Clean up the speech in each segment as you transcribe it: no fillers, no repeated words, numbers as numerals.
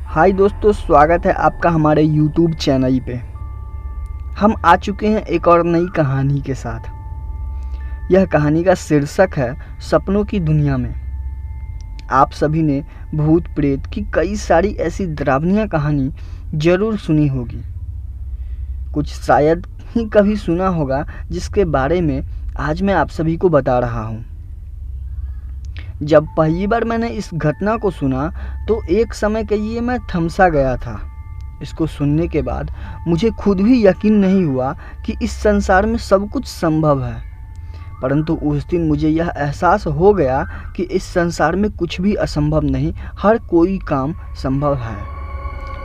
हाय दोस्तों, स्वागत है आपका हमारे YouTube चैनल पे। हम आ चुके हैं एक और नई कहानी के साथ। यह कहानी का शीर्षक है सपनों की दुनिया में। आप सभी ने भूत प्रेत की कई सारी ऐसी डरावनी कहानी ज़रूर सुनी होगी। कुछ शायद ही कभी सुना होगा, जिसके बारे में आज मैं आप सभी को बता रहा हूँ। जब पहली बार मैंने इस घटना को सुना तो एक समय के लिए मैं थमसा गया था। इसको सुनने के बाद मुझे खुद भी यकीन नहीं हुआ कि इस संसार में सब कुछ संभव है। परंतु उस दिन मुझे यह एहसास हो गया कि इस संसार में कुछ भी असंभव नहीं, हर कोई काम संभव है।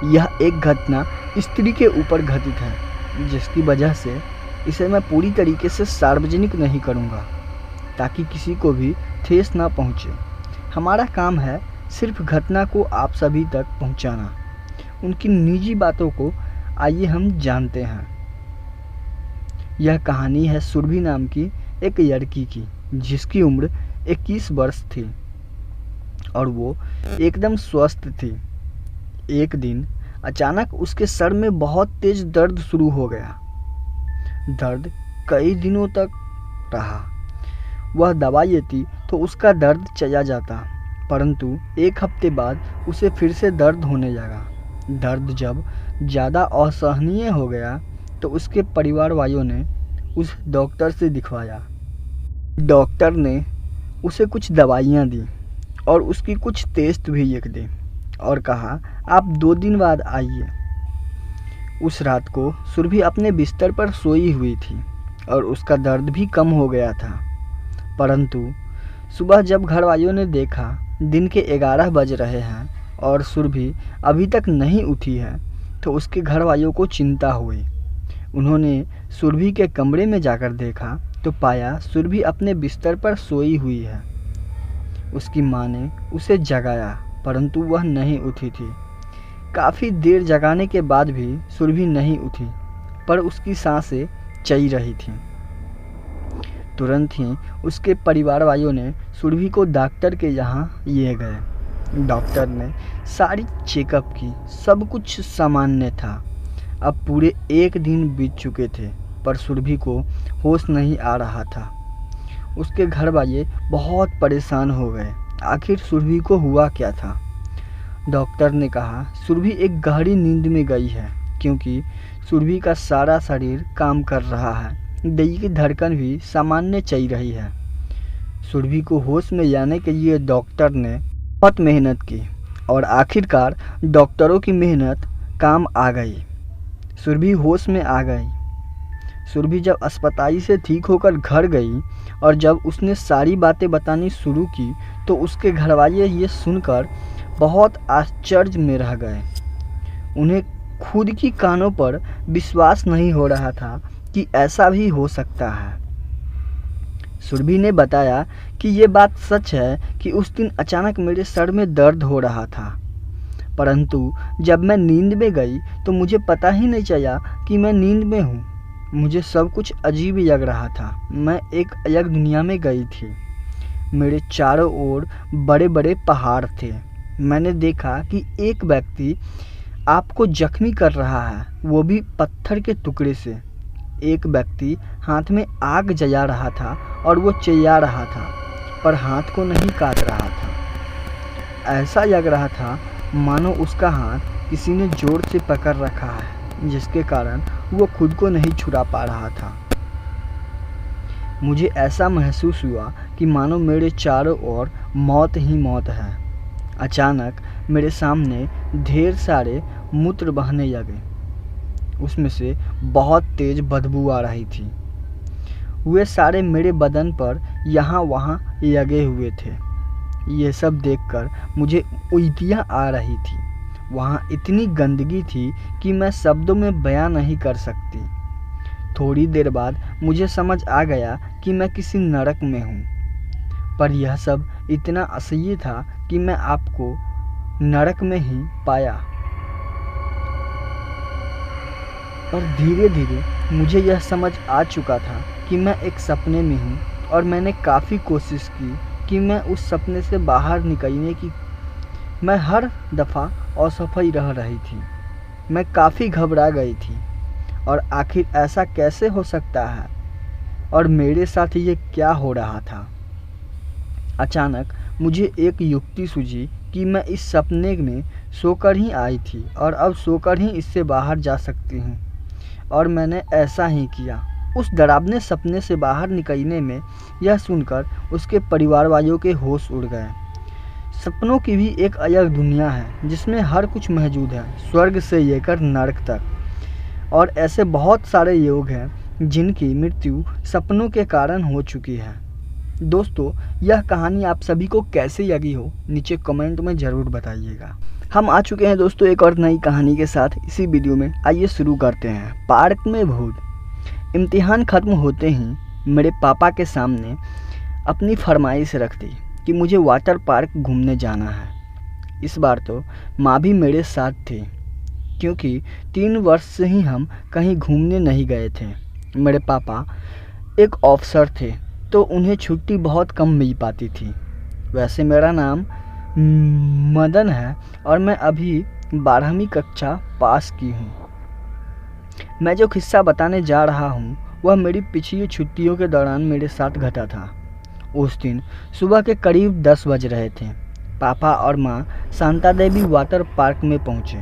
यह एक घटना स्त्री के ऊपर घटित है, जिसकी वजह से इसे मैं पूरी तरीके से सार्वजनिक नहीं करूँगा, ताकि किसी को भी ठेस ना पहुँचे। हमारा काम है सिर्फ घटना को आप सभी तक पहुँचाना, उनकी निजी बातों को आइए हम जानते हैं। यह कहानी है सुरभि नाम की एक लड़की की, जिसकी उम्र 21 वर्ष थी और वो एकदम स्वस्थ थी। एक दिन अचानक उसके सर में बहुत तेज दर्द शुरू हो गया। दर्द कई दिनों तक रहा। वह दवा लेती तो उसका दर्द चला जाता, परंतु एक हफ्ते बाद उसे फिर से दर्द होने लगा। दर्द जब ज़्यादा असहनीय हो गया तो उसके परिवार वालों ने उस डॉक्टर से दिखवाया। डॉक्टर ने उसे कुछ दवाइयाँ दी और उसकी कुछ टेस्ट भी लिख दी और कहा, आप 2 दिन बाद आइए। उस रात को सुरभि अपने बिस्तर पर सोई हुई थी और उसका दर्द भी कम हो गया था। परंतु सुबह जब घर वालों ने देखा दिन के 11 बज रहे हैं और सुरभि अभी तक नहीं उठी है, तो उसके घर वालों को चिंता हुई। उन्होंने सुरभि के कमरे में जाकर देखा तो पाया सुरभि अपने बिस्तर पर सोई हुई है। उसकी माँ ने उसे जगाया, परंतु वह नहीं उठी थी। काफ़ी देर जगाने के बाद भी सुरभि नहीं उठी, पर उसकी सांसें चल रही थीं। तुरंत ही उसके परिवार वालों ने सुरभि को डॉक्टर के यहाँ ले गए। डॉक्टर ने सारी चेकअप की, सब कुछ सामान्य था। अब पूरे 1 दिन बीत चुके थे, पर सुरभि को होश नहीं आ रहा था। उसके घर वाले बहुत परेशान हो गए। आखिर सुरभि को हुआ क्या था? डॉक्टर ने कहा, सुरभि एक गहरी नींद में गई है, क्योंकि सुरभि का सारा शरीर काम कर रहा है। दिल की धड़कन भी सामान्य चल रही है। सुरभि को होश में लाने के लिए डॉक्टर ने बहुत मेहनत की और आखिरकार डॉक्टरों की मेहनत काम आ गई। सुरभि होश में आ गई। सुरभि जब अस्पताल से ठीक होकर घर गई और जब उसने सारी बातें बतानी शुरू की, तो उसके घरवाले ये सुनकर बहुत आश्चर्य में रह गए। उन्हें खुद की कानों पर विश्वास नहीं हो रहा था कि ऐसा भी हो सकता है। सुरभि ने बताया कि ये बात सच है कि उस दिन अचानक मेरे सर में दर्द हो रहा था, परंतु जब मैं नींद में गई तो मुझे पता ही नहीं चला कि मैं नींद में हूँ। मुझे सब कुछ अजीब ही लग रहा था। मैं एक अलग दुनिया में गई थी। मेरे चारों ओर बड़े बड़े पहाड़ थे। मैंने देखा कि एक व्यक्ति आपको जख्मी कर रहा है, वो भी पत्थर के टुकड़े से। एक व्यक्ति हाथ में आग जला रहा था और वो चिल्ला रहा था, पर हाथ को नहीं काट रहा था। ऐसा लग रहा था मानो उसका हाथ किसी ने जोर से पकड़ रखा है, जिसके कारण वो खुद को नहीं छुड़ा पा रहा था। मुझे ऐसा महसूस हुआ कि मानो मेरे चारों ओर मौत ही मौत है। अचानक मेरे सामने ढेर सारे मूत्र बहने लगे। उसमें से बहुत तेज बदबू आ रही थी। वे सारे मेरे बदन पर यहाँ वहाँ लगे हुए थे। ये सब देखकर मुझे उल्टियाँ आ रही थी। वहाँ इतनी गंदगी थी कि मैं शब्दों में बयां नहीं कर सकती। थोड़ी देर बाद मुझे समझ आ गया कि मैं किसी नरक में हूँ, पर यह सब इतना असह्य था कि मैं आपको नरक में ही पाया। और धीरे धीरे मुझे यह समझ आ चुका था कि मैं एक सपने में हूँ, और मैंने काफ़ी कोशिश की कि मैं उस सपने से बाहर निकलने की मैं हर दफ़ा असफल रह रही थी। मैं काफ़ी घबरा गई थी और आखिर ऐसा कैसे हो सकता है और मेरे साथ ये क्या हो रहा था। अचानक मुझे एक युक्ति सूझी कि मैं इस सपने में सोकर ही आई थी और अब सोकर ही इससे बाहर जा सकती हूँ, और मैंने ऐसा ही किया। उस डरावने सपने से बाहर निकलने में यह सुनकर उसके परिवार वालों के होश उड़ गए। सपनों की भी एक अलग दुनिया है जिसमें हर कुछ मौजूद है, स्वर्ग से लेकर नरक तक। और ऐसे बहुत सारे लोग हैं जिनकी मृत्यु सपनों के कारण हो चुकी है। दोस्तों, यह कहानी आप सभी को कैसी लगी हो नीचे कमेंट में ज़रूर बताइएगा। हम आ चुके हैं दोस्तों एक और नई कहानी के साथ इसी वीडियो में। आइए शुरू करते हैं। पार्क में भूत। इम्तिहान ख़त्म होते ही मेरे पापा के सामने अपनी फरमाइश रख दी कि मुझे वाटर पार्क घूमने जाना है। इस बार तो माँ भी मेरे साथ थी, क्योंकि 3 वर्ष से ही हम कहीं घूमने नहीं गए थे। मेरे पापा एक अफसर थे, तो उन्हें छुट्टी बहुत कम मिल पाती थी। वैसे मेरा नाम मदन है और मैं अभी 12वीं कक्षा पास की हूँ। मैं जो किस्सा बताने जा रहा हूँ वह मेरी पिछली छुट्टियों के दौरान मेरे साथ घटा था। उस दिन सुबह के करीब 10 बज रहे थे। पापा और माँ शांता देवी वाटर पार्क में पहुँचे।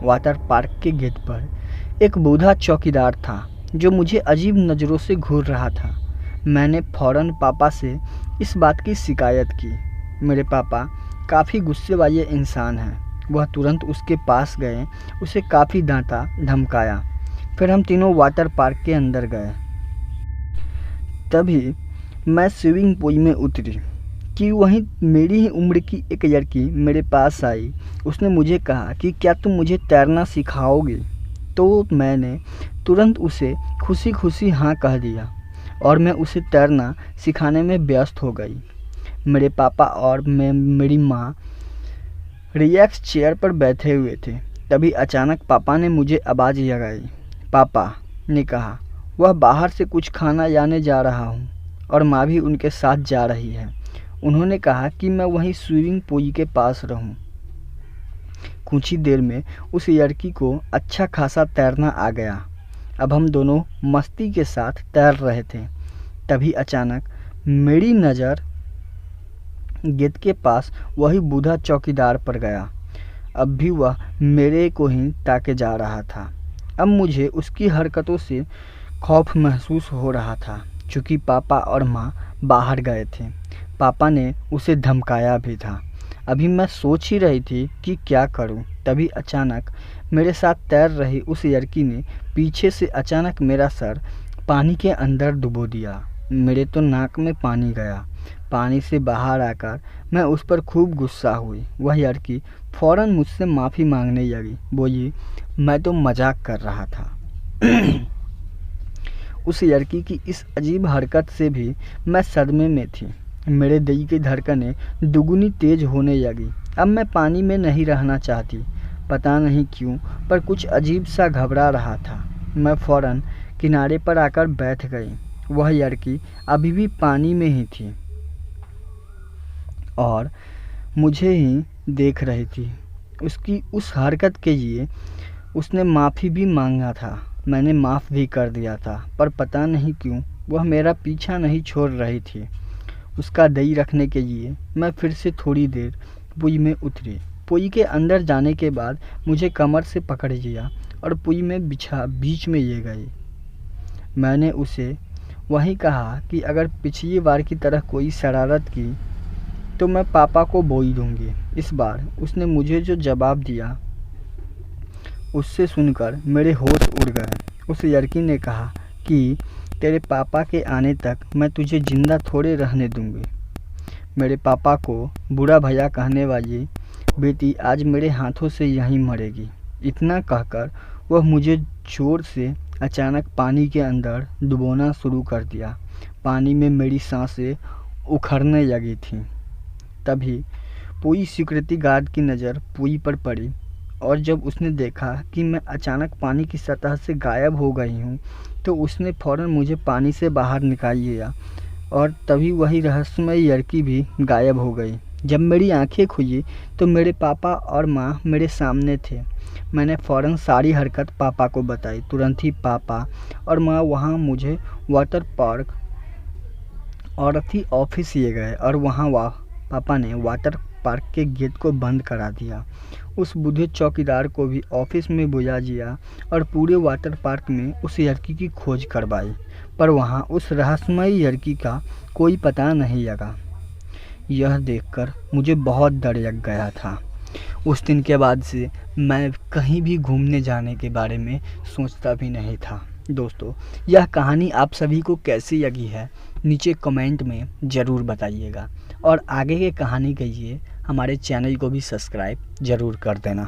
वाटर पार्क के गेट पर एक बूढ़ा चौकीदार था जो मुझे अजीब नज़रों से घूर रहा था। मैंने फ़ौरन पापा से इस बात की शिकायत की। मेरे पापा काफ़ी गुस्से वाले इंसान हैं। वह तुरंत उसके पास गए, उसे काफ़ी डांटा धमकाया। फिर हम तीनों वाटर पार्क के अंदर गए। तभी मैं स्विमिंग पूल में उतरी कि वहीं मेरी ही उम्र की एक लड़की मेरे पास आई। उसने मुझे कहा कि क्या तुम मुझे तैरना सिखाओगे? तो मैंने तुरंत उसे खुशी खुशी हाँ कह दिया और मैं उसे तैरना सिखाने में व्यस्त हो गई। मेरे पापा और मेरी माँ रिलैक्स चेयर पर बैठे हुए थे। तभी अचानक पापा ने मुझे आवाज़ लगाई। पापा ने कहा, वह बाहर से कुछ खाना लाने जा रहा हूँ और माँ भी उनके साथ जा रही है। उन्होंने कहा कि मैं वहीं स्विमिंग पूल के पास रहूँ। कुछ ही देर में उस लड़की को अच्छा खासा तैरना आ गया। अब हम दोनों मस्ती के साथ तैर रहे थे। तभी अचानक मेरी नज़र गेट के पास वही बूढ़ा चौकीदार पर गया। अब भी वह मेरे को ही ताके जा रहा था। अब मुझे उसकी हरकतों से खौफ महसूस हो रहा था, चूँकि पापा और माँ बाहर गए थे। पापा ने उसे धमकाया भी था। अभी मैं सोच ही रही थी कि क्या करूं। तभी अचानक मेरे साथ तैर रही उस लड़की ने पीछे से अचानक मेरा सर पानी के अंदर डुबो दिया। मेरे तो नाक में पानी गया। पानी से बाहर आकर मैं उस पर खूब गुस्सा हुई। वह लड़की फ़ौरन मुझसे माफ़ी मांगने लगी। बोली, मैं तो मजाक कर रहा था। उस लड़की की इस अजीब हरकत से भी मैं सदमे में थी। मेरे दिल की धड़कनें दुगुनी तेज होने लगी। अब मैं पानी में नहीं रहना चाहती। पता नहीं क्यों, पर कुछ अजीब सा घबरा रहा था। मैं फ़ौरन किनारे पर आकर बैठ गई। वह लड़की अभी भी पानी में ही थी और मुझे ही देख रही थी। उसकी उस हरकत के लिए उसने माफ़ी भी मांगा था। मैंने माफ़ भी कर दिया था, पर पता नहीं क्यों वह मेरा पीछा नहीं छोड़ रही थी। उसका दई रखने के लिए मैं फिर से थोड़ी देर पुई में उतरी। पुई के अंदर जाने के बाद मुझे कमर से पकड़ लिया और पुई में बीच में ले गई। मैंने उसे वहीं कहा कि अगर पिछली बार की तरह कोई शरारत की तो मैं पापा को बोल दूंगी। इस बार उसने मुझे जो जवाब दिया उससे सुनकर मेरे होश उड़ गए। उस लड़की ने कहा कि तेरे पापा के आने तक मैं तुझे जिंदा थोड़े रहने दूंगी। मेरे पापा को बुरा भैया कहने वाली बेटी आज मेरे हाथों से यहीं मरेगी। इतना कहकर वह मुझे जोर से अचानक पानी के अंदर डुबोना शुरू कर दिया। पानी में मेरी सांसें उखड़ने लगी थीं। तभी पूरी सिक्योरिटी गार्ड की नज़र पूरी पर पड़ी और जब उसने देखा कि मैं अचानक पानी की सतह से गायब हो गई हूँ तो उसने फ़ौरन मुझे पानी से बाहर निकाल लिया और तभी वही रहस्यमयी लड़की भी गायब हो गई जब मेरी आंखें खुली तो मेरे पापा और माँ मेरे सामने थे। मैंने फ़ौरन सारी हरकत पापा को बताई। तुरंत ही पापा और माँ वहाँ मुझे वाटर पार्क और अथी ऑफिस ले गए और वहाँ पापा ने वाटर पार्क के गेट को बंद करा दिया। उस बूढ़े चौकीदार को भी ऑफिस में बुला लिया और पूरे वाटर पार्क में उस लड़की की खोज करवाई, पर वहाँ उस रहस्यमयी लड़की का कोई पता नहीं लगा। यह देखकर मुझे बहुत डर लग गया था। उस दिन के बाद से मैं कहीं भी घूमने जाने के बारे में सोचता भी नहीं था। दोस्तों, यह कहानी आप सभी को कैसी लगी है नीचे कमेंट में ज़रूर बताइएगा और आगे के कहानी के लिए हमारे चैनल को भी सब्सक्राइब ज़रूर कर देना।